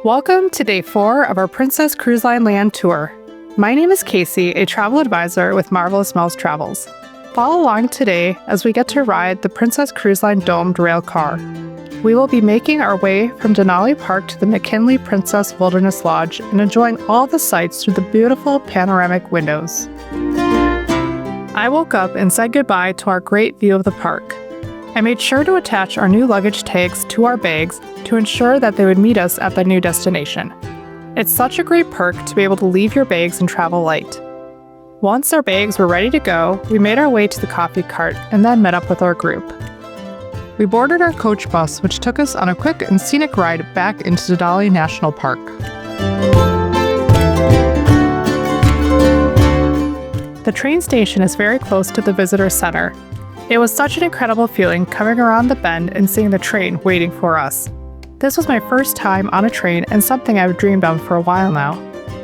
Welcome to day 4 of our Princess Cruise Line Land Tour. My name is Casey, a travel advisor with Marvelous Mouse Travels. Follow along today as we get to ride the Princess Cruise Line domed rail car. We will be making our way from Denali Park to the McKinley Princess Wilderness Lodge and enjoying all the sights through the beautiful panoramic windows. I woke up and said goodbye to our great view of the park. I made sure to attach our new luggage tags to our bags to ensure that they would meet us at the new destination. It's such a great perk to be able to leave your bags and travel light. Once our bags were ready to go, we made our way to the coffee cart and then met up with our group. We boarded our coach bus, which took us on a quick and scenic ride back into Denali National Park. The train station is very close to the visitor center. It was such an incredible feeling coming around the bend and seeing the train waiting for us. This was my first time on a train and something I've dreamed of for a while now,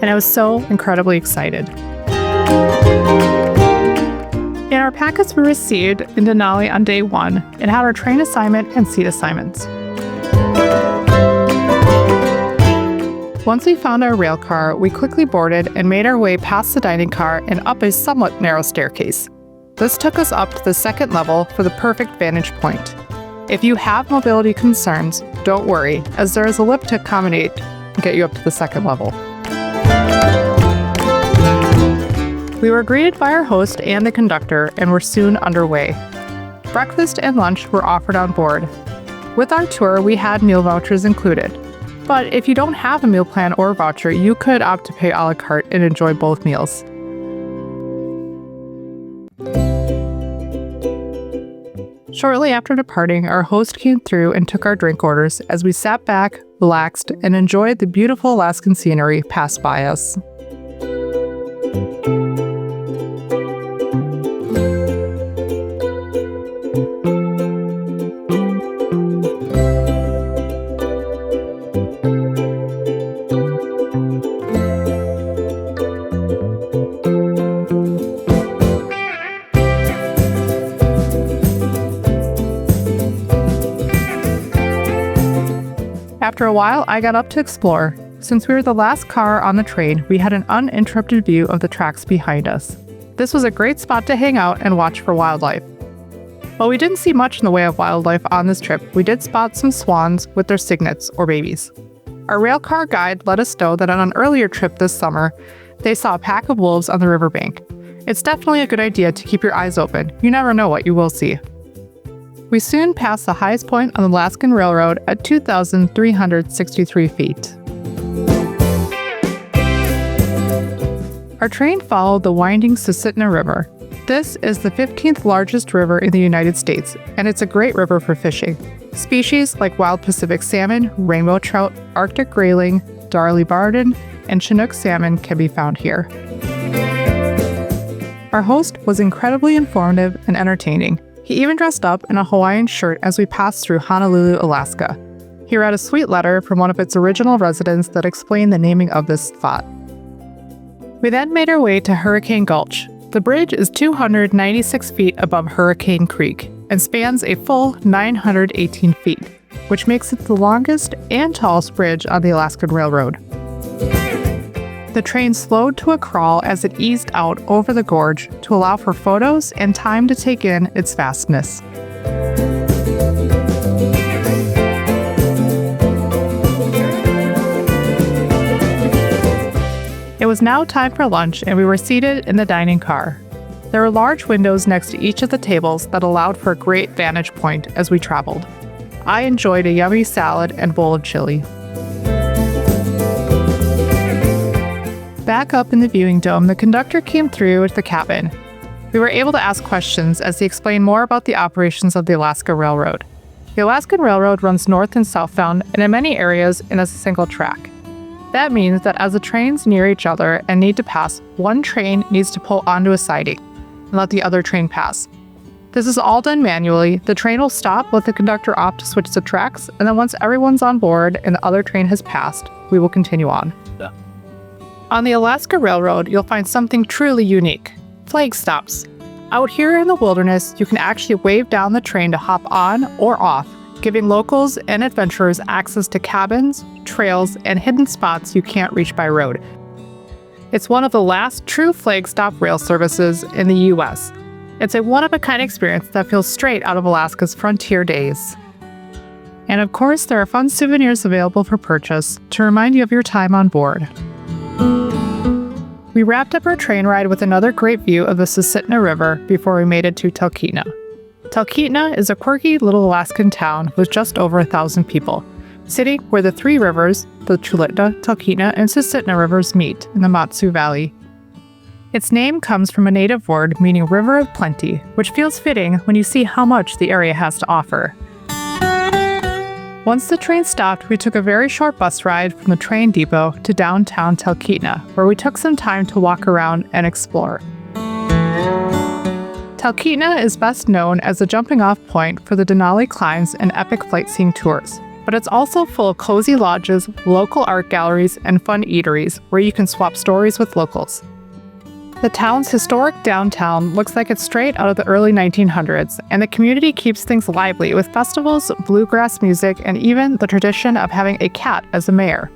and I was so incredibly excited. In our packets we received in Denali on day 1, it had our train assignment and seat assignments. Once we found our rail car, we quickly boarded and made our way past the dining car and up a somewhat narrow staircase. This took us up to the second level for the perfect vantage point. If you have mobility concerns, don't worry, as there is a lift to accommodate and get you up to the second level. We were greeted by our host and the conductor and were soon underway. Breakfast and lunch were offered on board. With our tour, we had meal vouchers included. But if you don't have a meal plan or voucher, you could opt to pay a la carte and enjoy both meals. Shortly after departing, our host came through and took our drink orders as we sat back, relaxed, and enjoyed the beautiful Alaskan scenery pass by us. After a while, I got up to explore. Since we were the last car on the train, we had an uninterrupted view of the tracks behind us. This was a great spot to hang out and watch for wildlife. While we didn't see much in the way of wildlife on this trip, we did spot some swans with their cygnets, or babies. Our railcar guide let us know that on an earlier trip this summer, they saw a pack of wolves on the riverbank. It's definitely a good idea to keep your eyes open. You never know what you will see. We soon passed the highest point on the Alaskan Railroad at 2,363 feet. Our train followed the winding Susitna River. This is the 15th largest river in the United States, and it's a great river for fishing. Species like wild Pacific salmon, rainbow trout, Arctic grayling, Darley barden, and Chinook salmon can be found here. Our host was incredibly informative and entertaining. He even dressed up in a Hawaiian shirt as we passed through Honolulu, Alaska. He read a sweet letter from one of its original residents that explained the naming of this spot. We then made our way to Hurricane Gulch. The bridge is 296 feet above Hurricane Creek and spans a full 918 feet, which makes it the longest and tallest bridge on the Alaskan Railroad. The train slowed to a crawl as it eased out over the gorge to allow for photos and time to take in its vastness. It was now time for lunch and we were seated in the dining car. There were large windows next to each of the tables that allowed for a great vantage point as we traveled. I enjoyed a yummy salad and bowl of chili. Back up in the viewing dome, the conductor came through with the cabin. We were able to ask questions as he explained more about the operations of the Alaska Railroad. The Alaskan Railroad runs north and southbound and in many areas in a single track. That means that as the trains near each other and need to pass, one train needs to pull onto a siding and let the other train pass. This is all done manually. The train will stop, let the conductor opt to switch the tracks, and then once everyone's on board and the other train has passed, we will continue on. On the Alaska Railroad, you'll find something truly unique: flag stops. Out here in the wilderness, you can actually wave down the train to hop on or off, giving locals and adventurers access to cabins, trails, and hidden spots you can't reach by road. It's one of the last true flag stop rail services in the U.S. It's a one-of-a-kind experience that feels straight out of Alaska's frontier days. And of course, there are fun souvenirs available for purchase to remind you of your time on board. We wrapped up our train ride with another great view of the Susitna River before we made it to Talkeetna. Talkeetna is a quirky little Alaskan town with just over 1,000 people, sitting where the three rivers, the Chulitna, Talkeetna, and Susitna rivers meet in the Matsu Valley. Its name comes from a native word meaning river of plenty, which feels fitting when you see how much the area has to offer. Once the train stopped, we took a very short bus ride from the train depot to downtown Talkeetna, where we took some time to walk around and explore. Talkeetna is best known as a jumping-off point for the Denali climbs and epic sightseeing tours, but it's also full of cozy lodges, local art galleries, and fun eateries where you can swap stories with locals. The town's historic downtown looks like it's straight out of the early 1900s, and the community keeps things lively with festivals, bluegrass music, and even the tradition of having a cat as a mayor.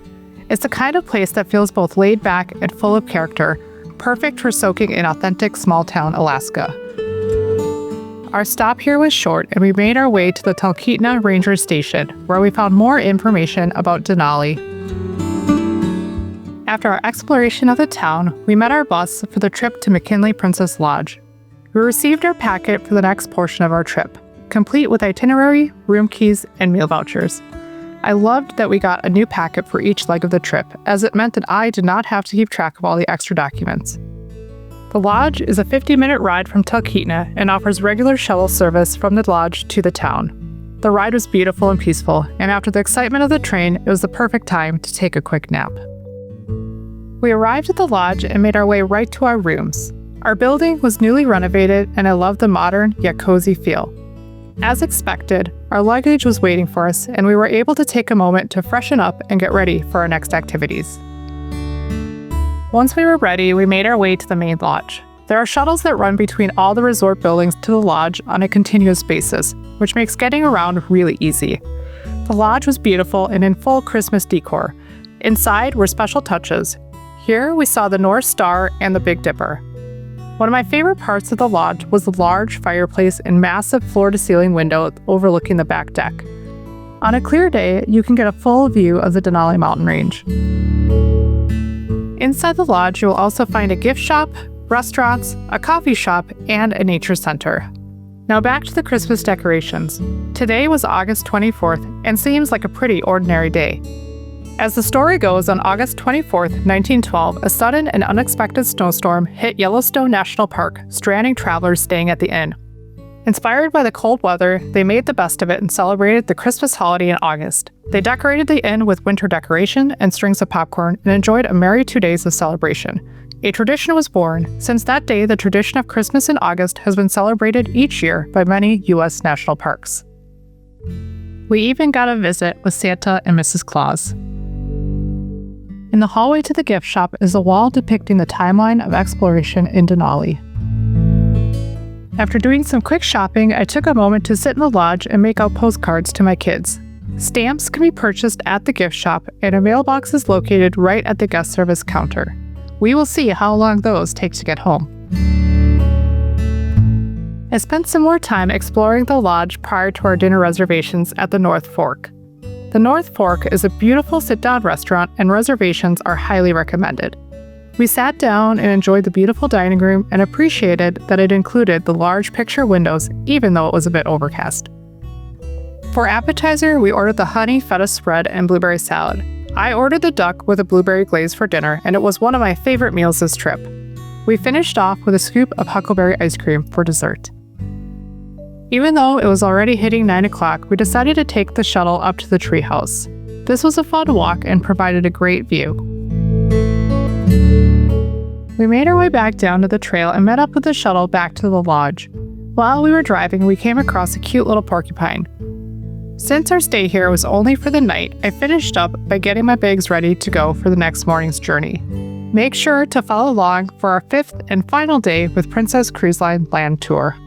It's the kind of place that feels both laid back and full of character, perfect for soaking in authentic small-town Alaska. Our stop here was short, and we made our way to the Talkeetna Ranger Station, where we found more information about Denali. After our exploration of the town, we met our bus for the trip to McKinley Princess Lodge. We received our packet for the next portion of our trip, complete with itinerary, room keys, and meal vouchers. I loved that we got a new packet for each leg of the trip, as it meant that I did not have to keep track of all the extra documents. The lodge is a 50-minute ride from Talkeetna and offers regular shuttle service from the lodge to the town. The ride was beautiful and peaceful, and after the excitement of the train, it was the perfect time to take a quick nap. We arrived at the lodge and made our way right to our rooms. Our building was newly renovated, and I loved the modern yet cozy feel. As expected, our luggage was waiting for us, and we were able to take a moment to freshen up and get ready for our next activities. Once we were ready, we made our way to the main lodge. There are shuttles that run between all the resort buildings to the lodge on a continuous basis, which makes getting around really easy. The lodge was beautiful and in full Christmas decor. Inside were special touches. Here we saw the North Star and the Big Dipper. One of my favorite parts of the lodge was the large fireplace and massive floor-to-ceiling window overlooking the back deck. On a clear day, you can get a full view of the Denali mountain range. Inside the lodge, you will also find a gift shop, restaurants, a coffee shop, and a nature center. Now back to the Christmas decorations. Today was August 24th and seems like a pretty ordinary day. As the story goes, on August 24th, 1912, a sudden and unexpected snowstorm hit Yellowstone National Park, stranding travelers staying at the inn. Inspired by the cold weather, they made the best of it and celebrated the Christmas holiday in August. They decorated the inn with winter decoration and strings of popcorn and enjoyed a merry 2 days of celebration. A tradition was born. Since that day, the tradition of Christmas in August has been celebrated each year by many U.S. national parks. We even got a visit with Santa and Mrs. Claus. In the hallway to the gift shop is a wall depicting the timeline of exploration in Denali. After doing some quick shopping, I took a moment to sit in the lodge and make out postcards to my kids. Stamps can be purchased at the gift shop, and a mailbox is located right at the guest service counter. We will see how long those take to get home. I spent some more time exploring the lodge prior to our dinner reservations at the North Fork. The North Fork is a beautiful sit-down restaurant, and reservations are highly recommended. We sat down and enjoyed the beautiful dining room and appreciated that it included the large picture windows, even though it was a bit overcast. For appetizer, we ordered the honey feta spread and blueberry salad. I ordered the duck with a blueberry glaze for dinner, and it was one of my favorite meals this trip. We finished off with a scoop of huckleberry ice cream for dessert. Even though it was already hitting 9 o'clock, we decided to take the shuttle up to the treehouse. This was a fun walk and provided a great view. We made our way back down to the trail and met up with the shuttle back to the lodge. While we were driving, we came across a cute little porcupine. Since our stay here was only for the night, I finished up by getting my bags ready to go for the next morning's journey. Make sure to follow along for our 5th and final day with Princess Cruise Line Land Tour.